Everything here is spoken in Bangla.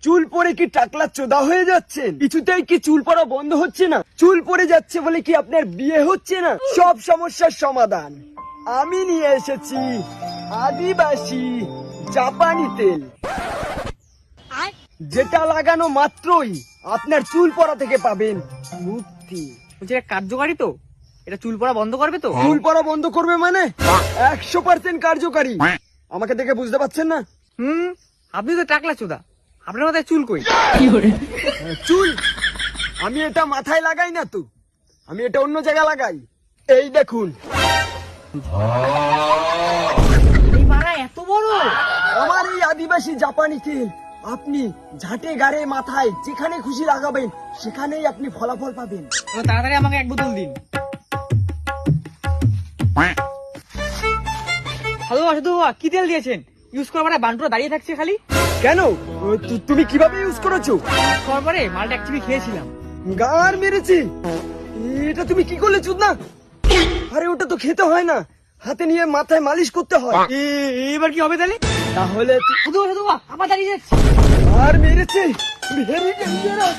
চুল পরে কি টাকলা চোদা হয়ে যাচ্ছেন? কিছুতেই কি চুল পড়া বন্ধ হচ্ছে না? চুল পরে যাচ্ছে বলে কি আপনার বিয়ে হচ্ছে না? সব সমস্যার সমাধান আমি নিয়ে এসেছি, আদিবাসী জাপানি তেল, যেটা লাগানো মাত্রই আপনার চুল পড়া থেকে পাবেন মুক্তি। বলছি এটা কার্যকারী তো? এটা চুল পড়া বন্ধ করবে তো? চুল পড়া বন্ধ করবে মানে 100% কার্যকারী। আমাকে দেখে বুঝতে পারছেন না? আপনি তো টাকলা চোদা, আপনার মাথায় চুল কই? চুল আমি এটা মাথায় লাগাই না তো, আমি এটা অন্য জায়গায় লাগাই। এই দেখুন, এই মারা এত বড়! আমার এই আদিবাসী জাপানি তেল আপনি ঝাঁটে গাড়ে মাথায় যেখানে খুশি লাগাবেন সেখানেই আপনি ফলাফল পাবেন। তাড়াতাড়ি আমাকে এক বোতল দিন। হ্যালো সাধু বাবা, কি তেল দিয়েছেন? ইউজ করার পরে বান্টুরা দাঁড়িয়ে থাকছে খালি। কেন? তুমি কিভাবে ইউজ করেছো? খাওয়ার পরে মালটা এক চিপি খেয়েছিলাম। গার মেরেছি। এটা তুমি কি করলে চুদ না? আরে ওটা তো খেতে হয় না, হাতে নিয়ে মাথায় মালিশ করতে হয়। এবার কি হবে তাহলে? তাহলে সাধু বাবা আবার দাঁড়িয়ে যাচ্ছে। আর মেরেছে। Very dangerous.